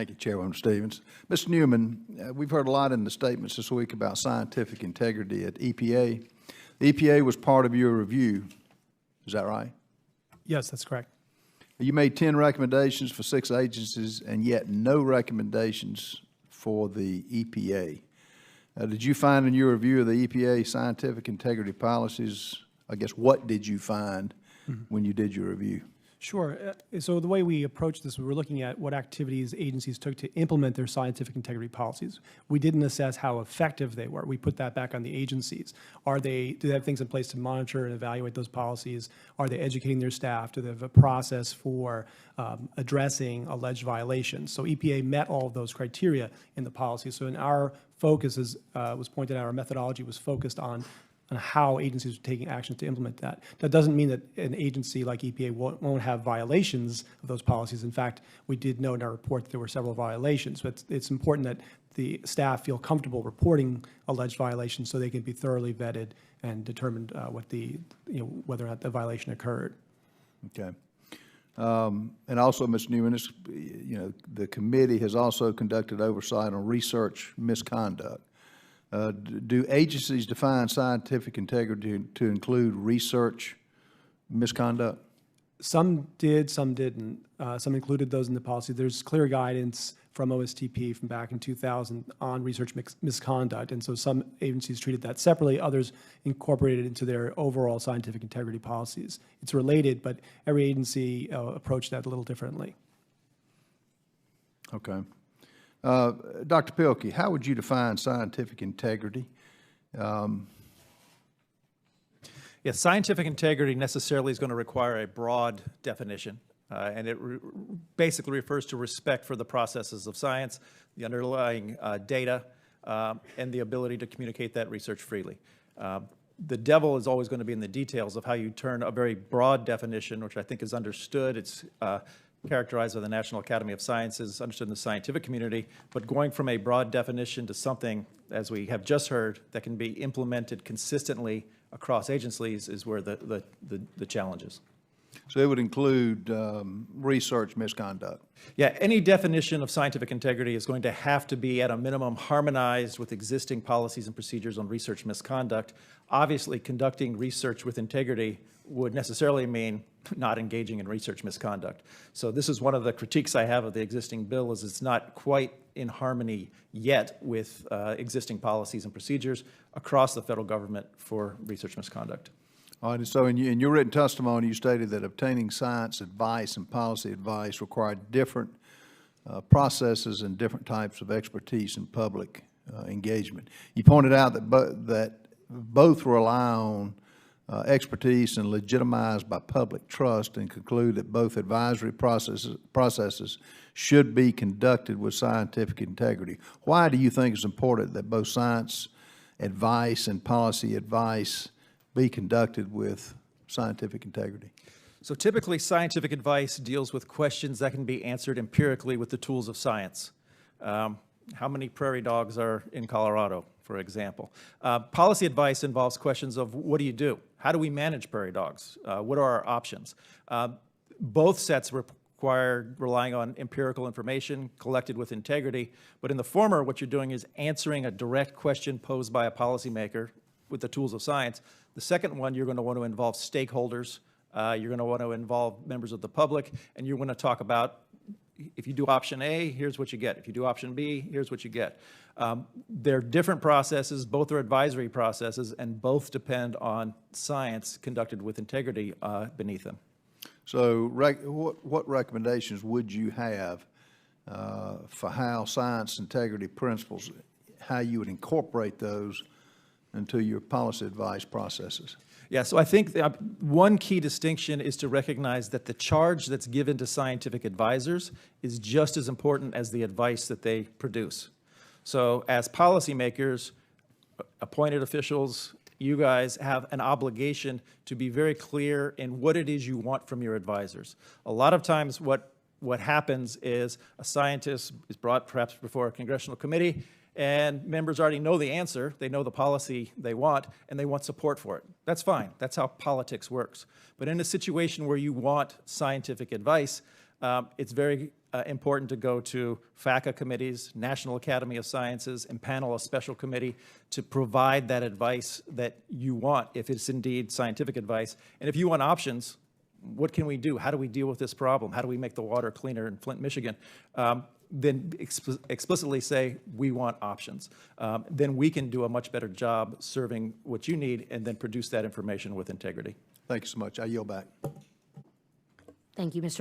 Thank you, Chairwoman Stevens. Mr. Newman, we've heard a lot in the statements this week about scientific integrity at EPA. The EPA was part of your review. Is that right? Yes, that's correct. You made 10 recommendations for 6 agencies and yet no recommendations for the EPA. Did you find in your review of the EPA scientific integrity policies, I guess, what did you find when you did your review? Sure. So the way we approached this, we were looking at what activities agencies took to implement their scientific integrity policies. We didn't assess how effective they were. We put that back on the agencies. Do they have things in place to monitor and evaluate those policies? Are they educating their staff? Do they have a process for addressing alleged violations? So EPA met all of those criteria in the policy. So in our focus, as was pointed out, our methodology was focused on how agencies are taking action to implement that. That doesn't mean that an agency like EPA won't have violations of those policies. In fact, we did note in our report that there were several violations, but it's important that the staff feel comfortable reporting alleged violations so they can be thoroughly vetted and determined whether or not the violation occurred. Okay. And also, Mr. Newman, the committee has also conducted oversight on research misconduct. Do agencies define scientific integrity to include research misconduct? Some did, some didn't. Some included those in the policy. There's clear guidance from OSTP from back in 2000 on research misconduct, and so some agencies treated that separately, others incorporated it into their overall scientific integrity policies. It's related, but every agency approached that a little differently. Okay. Dr. Pilkey, how would you define scientific integrity? Yes, scientific integrity necessarily is going to require a broad definition, and it basically refers to respect for the processes of science, the underlying data, and the ability to communicate that research freely. The devil is always going to be in the details of how you turn a very broad definition, which I think is understood. It's characterized by the National Academy of Sciences, understood in the scientific community, but going from a broad definition to something, as we have just heard, that can be implemented consistently across agencies is where the challenge is. So it would include research misconduct. Yeah, any definition of scientific integrity is going to have to be at a minimum harmonized with existing policies and procedures on research misconduct. Obviously, conducting research with integrity would necessarily mean not engaging in research misconduct. So this is one of the critiques I have of the existing bill, is it's not quite in harmony yet with existing policies and procedures across the federal government for research misconduct. All right, and so in your written testimony, you stated that obtaining science advice and policy advice required different processes and different types of expertise and public engagement. You pointed out that both rely on expertise and legitimized by public trust, and conclude that both advisory processes should be conducted with scientific integrity. Why do you think it's important that both science advice and policy advice be conducted with scientific integrity? So typically, scientific advice deals with questions that can be answered empirically with the tools of science. How many prairie dogs are in Colorado, for example? Policy advice involves questions of what do you do? How do we manage prairie dogs? What are our options? Both sets require relying on empirical information collected with integrity, but in the former, what you're doing is answering a direct question posed by a policymaker with the tools of science. The second one, you're going to want to involve stakeholders, you're going to want to involve members of the public, and you're going to talk about, if you do option A, here's what you get. If you do option B, here's what you get. They're different processes, both are advisory processes, and both depend on science conducted with integrity beneath them. So what recommendations would you have for how science integrity principles, how you would incorporate those into your policy advice processes? Yeah, so I think one key distinction is to recognize that the charge that's given to scientific advisors is just as important as the advice that they produce. So as policymakers, appointed officials, you guys have an obligation to be very clear in what it is you want from your advisors. A lot of times what happens is a scientist is brought perhaps before a congressional committee, and members already know the answer, they know the policy they want, and they want support for it. That's fine. That's how politics works. But in a situation where you want scientific advice, it's very important to go to FACA committees, National Academy of Sciences, and panel a special committee to provide that advice that you want, if it's indeed scientific advice. And if you want options, what can we do? How do we deal with this problem? How do we make the water cleaner in Flint, Michigan? Then explicitly say, we want options. Then we can do a much better job serving what you need and then produce that information with integrity. Thank you so much. I yield back. Thank you, Mr.